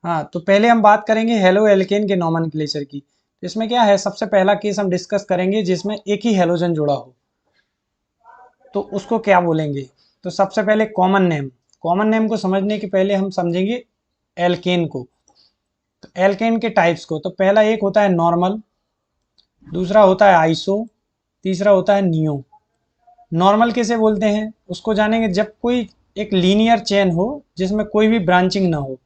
हाँ, तो पहले हम बात करेंगे हेलो एल्केन के नोमेनक्लेचर की। तो इसमें क्या है, सबसे पहला केस हम डिस्कस करेंगे जिसमें एक ही हेलोजन जुड़ा हो, तो उसको क्या बोलेंगे। तो सबसे पहले कॉमन नेम, कॉमन नेम को समझने के पहले हम समझेंगे एल्केन को। तो एल्केन के टाइप्स को, तो पहला एक होता है नॉर्मल, दूसरा होता है आइसो, तीसरा होता है नियो। नॉर्मल किसे बोलते हैं उसको जानेंगे, जब कोई एक लीनियर चेन हो जिसमें कोई भी ब्रांचिंग ना हो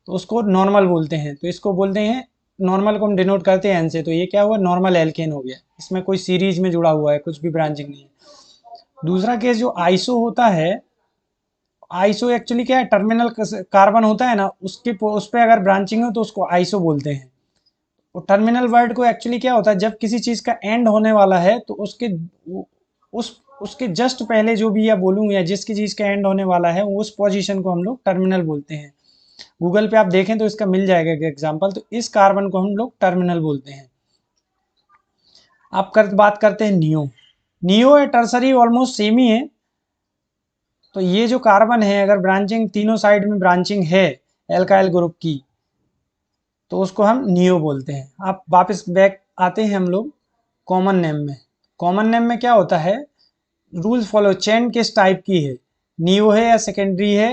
तो उसको नॉर्मल बोलते हैं। तो इसको बोलते हैं, नॉर्मल को हम डिनोट करते हैं एन से। तो ये क्या हुआ, नॉर्मल एल्केन हो गया, इसमें कोई सीरीज में जुड़ा हुआ है, कुछ भी ब्रांचिंग नहीं है। दूसरा केस जो आइसो होता है, आइसो एक्चुअली क्या है, टर्मिनल कार्बन होता है ना, उसके उस पर अगर ब्रांचिंग हो तो उसको आइसो बोलते हैं। तो टर्मिनल वर्ड को एक्चुअली क्या होता है, जब किसी चीज का एंड होने वाला है तो उसके उस उसके जस्ट पहले जो भी या बोलूँ या जिसकी चीज का एंड होने वाला है उस पोजीशन को हम लोग टर्मिनल बोलते हैं। गूगल पे आप देखें तो इसका मिल जाएगा एग्जांपल। तो इस कार्बन को हम लोग टर्मिनल बोलते हैं। आप बात करते हैं नियो। नियो या टर्सरी ऑलमोस्ट सेम ही है। तो ये जो कार्बन है, अगर ब्रांचिंग तीनों साइड में ब्रांचिंग है एल्काइल ग्रुप की, तो उसको हम नियो बोलते हैं। आप वापस बैक आते हैं हम लोग कॉमन नेम में। कॉमन नेम में क्या होता है, रूल्स फॉलो, चेन किस टाइप की है, नियो है या सेकेंडरी है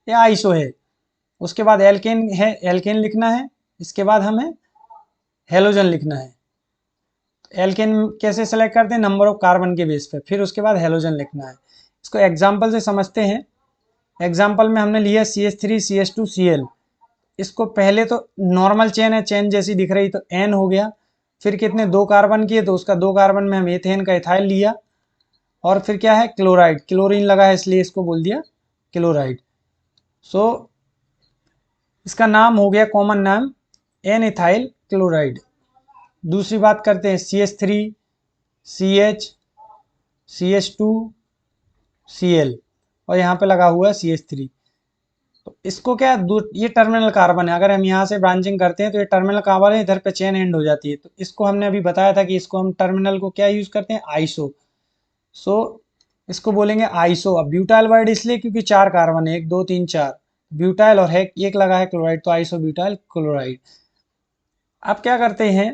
या आइसो है। उसके बाद एल्केन है, एल्केन लिखना है। इसके बाद हमें हेलोजन लिखना है। एल्केन कैसे सेलेक्ट करते हैं, नंबर ऑफ कार्बन के बेस पे, फिर उसके बाद हेलोजन लिखना है। इसको एग्जाम्पल से समझते हैं। एग्जाम्पल में हमने लिया CH3 CH2 Cl। इसको पहले तो नॉर्मल चेन है, चेन जैसी दिख रही, तो एन हो गया। फिर कितने, 2 कार्बन किए, तो उसका 2 कार्बन में हम एथेन का इथाइल लिया। और फिर क्या है, क्लोराइड, क्लोरीन लगा है इसलिए इसको बोल दिया क्लोराइड। सो इसका नाम हो गया कॉमन नाम एन इथाइल क्लोराइड। दूसरी बात करते हैं CH3 CH CH2 Cl, और यहाँ पे लगा हुआ है CH3। तो इसको क्या, ये टर्मिनल कार्बन है, अगर हम यहाँ से ब्रांचिंग करते हैं तो ये टर्मिनल कार्बन है, इधर पे चेन एंड हो जाती है। तो इसको हमने अभी बताया था कि इसको हम टर्मिनल को क्या यूज करते हैं, आइसो। सो इसको बोलेंगे आइसो। अब ब्यूटाइल वर्ड इसलिए क्योंकि 4 कार्बन है, 1 2 3 4, ब्यूटाइल और है एक लगा है क्लोराइड, तो आइसो ब्यूटाइल क्लोराइड। अब क्या करते हैं,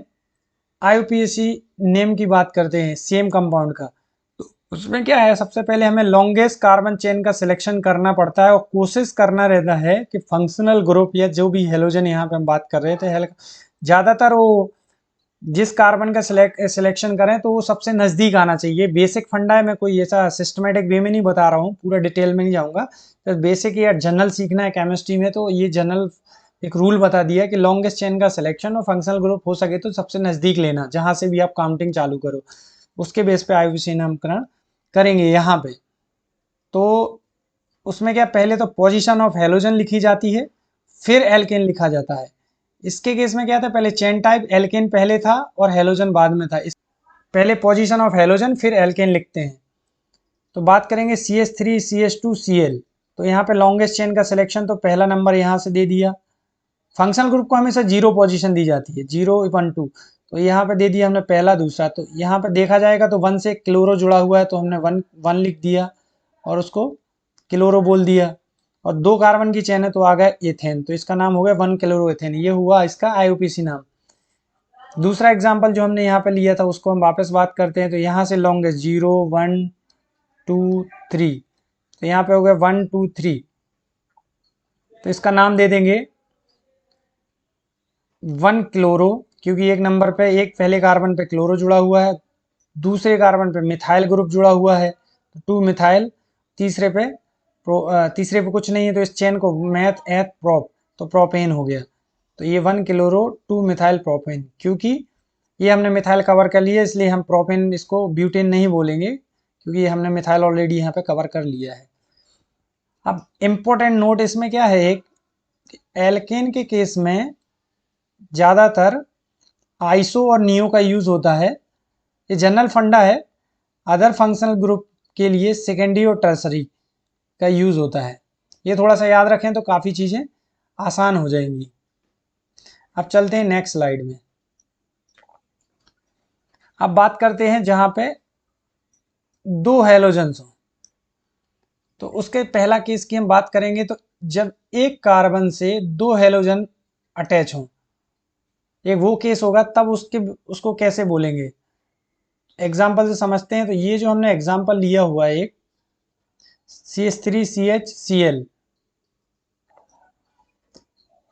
IUPAC नेम की बात करते हैं सेम कंपाउंड का। तो उसमें क्या है, सबसे पहले हमें लॉन्गेस्ट कार्बन चेन का सिलेक्शन करना पड़ता है और कोशिश करना रहता है कि फंक्शनल ग्रुप या जो भी हेलोजन यहाँ पे हम बात कर रहे थे, ज़्यादातर वो जिस कार्बन का सिलेक्शन करें तो वो सबसे नज़दीक आना चाहिए। बेसिक फंडा है, मैं कोई ऐसा सिस्टमेटिक वे में नहीं बता रहा हूँ, पूरा डिटेल में नहीं जाऊँगा। तो बेसिक या जनरल सीखना है केमिस्ट्री में, तो ये जनरल एक रूल बता दिया कि लॉन्गेस्ट चेन का सिलेक्शन और फंक्शनल ग्रुप हो सके तो सबसे नज़दीक लेना, जहाँ से भी आप काउंटिंग चालू करो उसके बेस पे IUPAC नामकरण करेंगे यहाँ पे। तो उसमें क्या, पहले तो पोजीशन ऑफ हेलोजन लिखी जाती है, फिर एल्केन लिखा जाता है। इसके केस में क्या था, पहले चेन टाइप एल्केन पहले था और हेलोजन बाद में था। पहले पोजीशन ऑफ हेलोजन फिर एल्केन लिखते हैं। तो बात करेंगे CH3 CH2 Cl। तो यहाँ पे लॉन्गेस्ट चेन का सिलेक्शन, तो पहला नंबर यहाँ से दे दिया। फंक्शनल ग्रुप को हमेशा 0 पोजीशन दी जाती है, 0 1 2। तो यहाँ पे दे दिया हमने पहला दूसरा। तो यहाँ पे देखा जाएगा तो 1 से क्लोरो जुड़ा हुआ है, तो हमने 1 1 लिख दिया और उसको क्लोरो बोल दिया। और 2 कार्बन की चेन है तो आ गया एथेन, तो इसका नाम हो गया 1 क्लोरो एथेन। ये हुआ इसका IUPAC नाम। दूसरा एग्जाम्पल जो हमने यहाँ पे लिया था उसको हम वापस बात करते हैं। तो यहाँ से लॉन्गेस्ट 0 1 2 3, तो यहाँ पे हो गया 1 2 3। तो इसका नाम दे देंगे 1 क्लोरो, क्योंकि एक नंबर पे, एक पहले कार्बन पे क्लोरो जुड़ा हुआ है, दूसरे कार्बन पे मिथाइल ग्रुप जुड़ा हुआ है, तो 2 मिथाइल। तीसरे पे तीसरे पे कुछ नहीं है, तो इस चेन को मैथ एथ प्रोप, तो प्रोपेन हो गया। तो ये 1 क्लोरो 2 मिथाइल प्रोपेन। क्योंकि ये हमने मिथाइल कवर कर लिया इसलिए हम प्रोपेन, इसको ब्यूटेन नहीं बोलेंगे, क्योंकि हमने मिथाइल ऑलरेडी यहाँ पे कवर कर लिया है। अब इम्पोर्टेंट नोट इसमें क्या है, एक एल्केन के केस में ज़्यादातर आइसो और नियो का यूज होता है, ये जनरल फंडा है। अदर फंक्शनल ग्रुप के लिए सेकेंडरी और टर्सरी का यूज होता है। ये थोड़ा सा याद रखें तो काफ़ी चीज़ें आसान हो जाएंगी। अब चलते हैं नेक्स्ट स्लाइड में। अब बात करते हैं जहां पे 2 हेलोजन्स हो, तो उसके पहला केस की हम बात करेंगे। तो जब एक कार्बन से दो हेलोजन अटैच हों, एक वो केस होगा, तब उसको कैसे बोलेंगे, एग्जाम्पल से समझते हैं। तो ये जो हमने एग्जाम्पल लिया हुआ है एक CH3CHCl,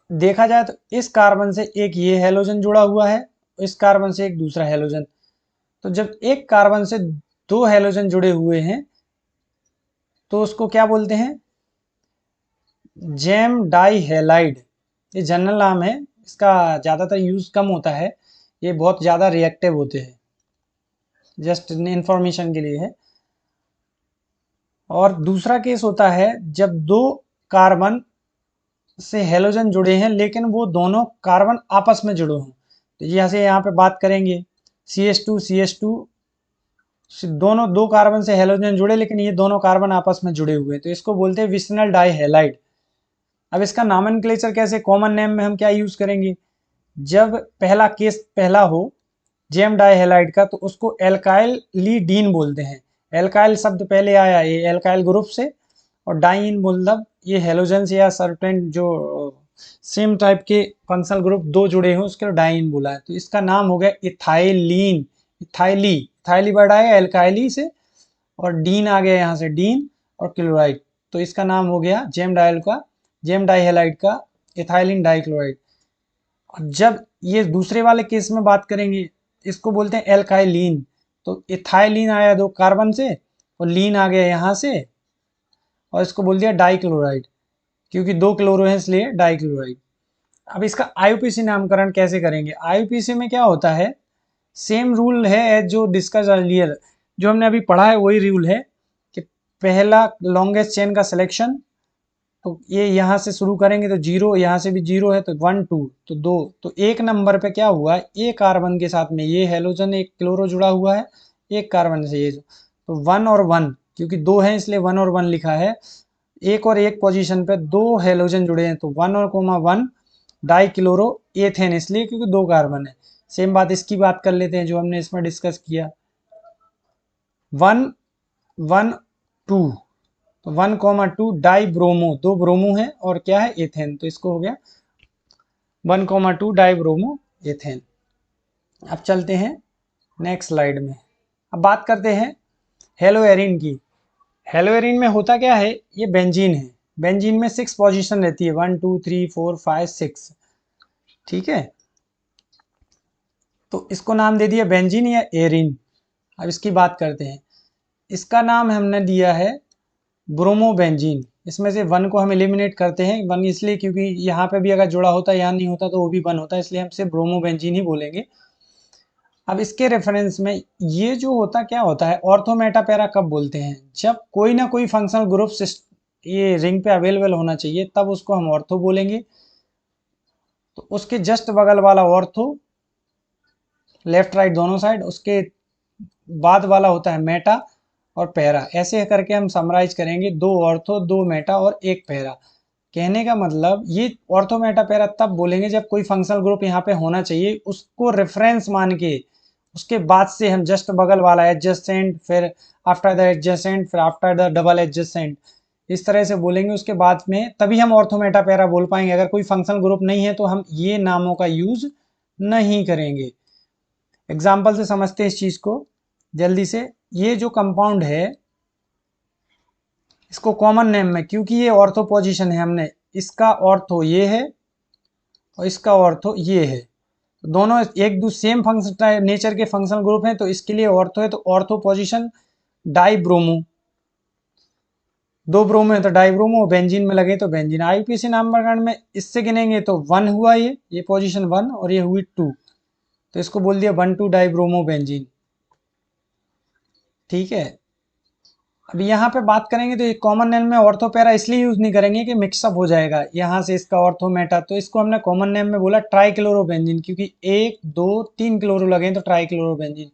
देखा जाए तो इस कार्बन से एक ये हेलोजन जुड़ा हुआ है, इस कार्बन से एक दूसरा हेलोजन। तो जब एक कार्बन से दो हेलोजन जुड़े हुए हैं तो उसको क्या बोलते हैं, जेम डाई हेलाइड। ये जनरल नाम है, इसका ज़्यादातर यूज़ कम होता है, ये बहुत ज़्यादा रिएक्टिव होते हैं, जस्ट इंफॉर्मेशन के लिए है। और दूसरा केस होता है जब दो कार्बन से हेलोजन जुड़े हैं लेकिन वो दोनों कार्बन आपस में जुड़े हों। तो यहाँ पे बात करेंगे CH2 दोनों दो कार्बन से हेलोजन जुड़े लेकिन ये दोनों कार्बन आपस में जुड़े हुए हैं, तो इसको बोलते हैं विसिनल डाई हेलाइड। अब इसका नॉमेनक्लेचर कैसे, कॉमन नेम में हम क्या यूज करेंगे, जब पहला केस पहला हो जेम डाई हेलाइड का तो उसको एल्काइल लीडीन बोलते हैं। एल्काइल शब्द पहले आया ये एल्काइल ग्रुप से, और डाइन मतलब ये हेलोजन से या सर्टेन जो सेम टाइप के फंक्शनल ग्रुप दो जुड़े हैं उसके डाइन बोला है। तो इसका नाम हो गया इथाइलीन। इथाइली वर्ड आया एल्काइली से, और डीन आ गया यहाँ से डीन और क्लोराइड, तो इसका नाम हो गया जेम डाइहेलाइड का इथाइलिन डाइक्लोराइड। और जब ये दूसरे वाले केस में बात करेंगे, इसको बोलते हैं एल्काइलीन। तो इथाइलिन आया दो कार्बन से और लीन आ गया यहाँ से, और इसको बोल दिया डाइक्लोराइड, क्योंकि दो क्लोरो है इसलिए डाइक्लोराइड। अब इसका आईयूपीसी नामकरण कैसे करेंगे, आईयूपीसी में क्या होता है, सेम रूल है जो डिस्कस अर्लियर, जो हमने अभी पढ़ा है वही रूल है कि पहला लॉन्गेस्ट चेन का सिलेक्शन, तो ये यहाँ से शुरू करेंगे तो जीरो, यहाँ से भी जीरो है तो 1 2 तो 2, तो एक नंबर पे क्या हुआ, एक कार्बन के साथ में ये हेलोजन एक क्लोरो जुड़ा हुआ है, एक कार्बन से ये, तो 1 और 1, क्योंकि दो है इसलिए 1 और 1 लिखा है। एक और एक पोजीशन पे दो हेलोजन जुड़े हैं तो 1 और 1 डाई क्लोरो एथेन, इसलिए क्योंकि दो कार्बन है। सेम बात इसकी बात कर लेते हैं जो हमने इसमें डिस्कस किया, 1 1 2, तो 1,2 डाई ब्रोमो, दो ब्रोमो है और क्या है एथेन, तो इसको हो गया 1,2 डाई ब्रोमो एथेन। अब चलते हैं नेक्स्ट स्लाइड में, अब बात करते हैं हेलोएरिन की। हेलोएरिन में होता क्या है, ये बेंजीन है, बेंजीन में 6 पोजीशन रहती है, 1 2 3 4 5 6, ठीक है। तो इसको नाम दे दिया बेंजीन या एरिन। अब इसकी बात करते हैं, इसका नाम हमने दिया है ब्रोमोबेंजीन। इसमें से 1 को हम एलिमिनेट करते हैं, 1 इसलिए क्योंकि यहाँ पे भी अगर जुड़ा होता यहाँ नहीं होता तो वो भी 1 होता, इसलिए हम सिर्फ ब्रोमोबेंजीन ही बोलेंगे। अब इसके रेफरेंस में ये जो होता क्या होता है, ऑर्थो मेटा पैरा कब बोलते हैं, जब कोई ना कोई फंक्शनल ग्रुप ये रिंग पे अवेलेबल होना चाहिए तब उसको हम ऑर्थो बोलेंगे। तो उसके जस्ट बगल वाला ऑर्थो, लेफ्ट राइट दोनों साइड, उसके बाद वाला होता है मेटा और पैरा, ऐसे करके हम समराइज करेंगे, दो ऑर्थो दो मेटा और एक पैरा। कहने का मतलब ये ऑर्थो मेटा पैरा तब बोलेंगे जब कोई फंक्शनल ग्रुप यहाँ पे होना चाहिए, उसको रेफरेंस मान के उसके बाद से हम जस्ट बगल वाला एडजेसेंट, फिर आफ्टर द एडजेसेंट, फिर आफ्टर द डबल एडजेसेंट, इस तरह से बोलेंगे। उसके बाद में तभी हम ऑर्थो मेटा पैरा बोल पाएंगे। अगर कोई फंक्शनल ग्रुप नहीं है तो हम ये नामों का यूज नहीं करेंगे। एग्जाम्पल से समझते हैं इस चीज को जल्दी से। ये जो कंपाउंड है इसको कॉमन नेम में, क्योंकि ये ऑर्थो पोजीशन है, हमने इसका ऑर्थो ये है और इसका ऑर्थो ये है, तो दोनों एक दूसरे सेम फंक्शन नेचर के फंक्शनल ग्रुप हैं, तो इसके लिए ऑर्थो है, तो ऑर्थो पोजीशन डाई ब्रोमो, दो ब्रोमो है तो डाई ब्रोमो, बेंजीन में लगे तो बेंजीन। आईयूपीएसी नामकरण में इससे गिनेंगे तो 1 हुआ, ये पोजीशन 1 और ये हुई 2, तो इसको बोल दिया 1 2 डाई ब्रोमो बेंजीन, ठीक है। अब यहाँ पे बात करेंगे तो ये कॉमन नेम में ऑर्थो पैरा इसलिए यूज नहीं करेंगे कि मिक्सअप हो जाएगा यहाँ से इसका ऑर्थो मेटा, तो इसको हमने कॉमन नेम में बोला ट्राइक्लोरोबेंजीन, क्योंकि 1 2 3 क्लोरो लगे तो ट्राइक्लोरोबेंजीन।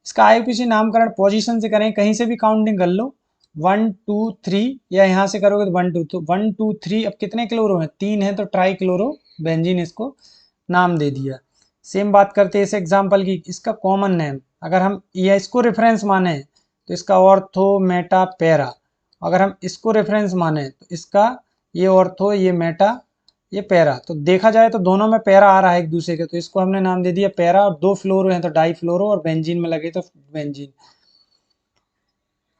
इसका आईयूपीएसी नामकरण पोजीशन से करें, कहीं से भी काउंटिंग कर लो, 1 2 3, या यहाँ से करोगे तो 1 2, तो 1 2 3, अब कितने क्लोरो हैं, 3 है, तो ट्राइक्लोरोबेंजीन इसको नाम दे दिया। सेम बात करते हैं इस एग्जाम्पल की, इसका कॉमन नेम अगर हम या इसको रेफरेंस माने तो इसका ऑर्थो मेटा पैरा, अगर हम इसको रेफरेंस माने तो इसका ये ऑर्थो, ये मेटा, ये पैरा। तो देखा जाए तो दोनों में पैरा आ रहा है एक दूसरे के, तो इसको हमने नाम दे दिया पैरा। और 2 फ्लोरो हैं तो डाई फ्लोरो, और बेंजीन में लगे तो बेंजीन।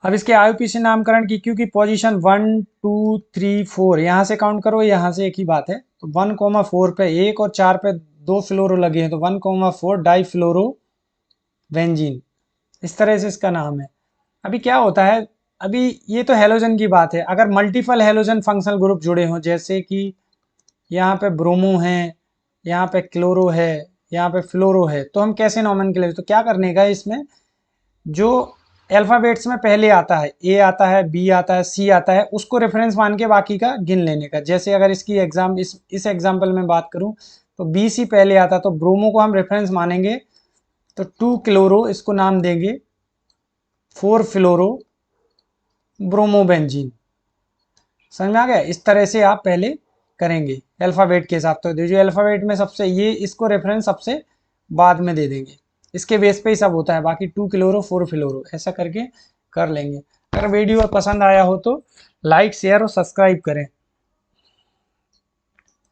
अब इसके आईयूपीएसी नामकरण की क्योंकि पोजीशन 1 2 3 4 यहाँ से काउंट करो, यहाँ से एक ही बात है। तो 1,4 पे एक और 4 पे 2 फ्लोरो लगे हैं, तो 1,4 डाई फ्लोरो बेंजीन, इस तरह से इसका नाम है। अभी क्या होता है, अभी ये तो हेलोजन की बात है। अगर मल्टीपल हेलोजन फंक्शनल ग्रुप जुड़े हों, जैसे कि यहाँ पे ब्रोमो है, यहाँ पे क्लोरो है, यहाँ पे फ्लोरो है, तो हम कैसे नॉमेनक्लेचर, तो क्या करने का इसमें, जो अल्फाबेट्स में पहले आता है, ए आता है, बी आता है, सी आता है, उसको रेफरेंस मान के बाकी का गिन लेने का। जैसे अगर इसकी एग्जाम इस एग्जाम्पल में बात करूं तो बी सी पहले आता, तो ब्रोमो को हम रेफरेंस मानेंगे, तो 2 क्लोरो इसको नाम देंगे, 4 फ्लोरो ब्रोमोबेंजीन। समझ में आ गया? इस तरह से आप पहले करेंगे अल्फाबेट के हिसाब। तो जो अल्फाबेट में सबसे, ये इसको रेफरेंस सबसे बाद में दे देंगे, इसके बेस पे ही सब होता है। बाकी 2 क्लोरो 4 फ्लोरो ऐसा करके कर लेंगे। अगर वीडियो पसंद आया हो तो लाइक शेयर और सब्सक्राइब करें।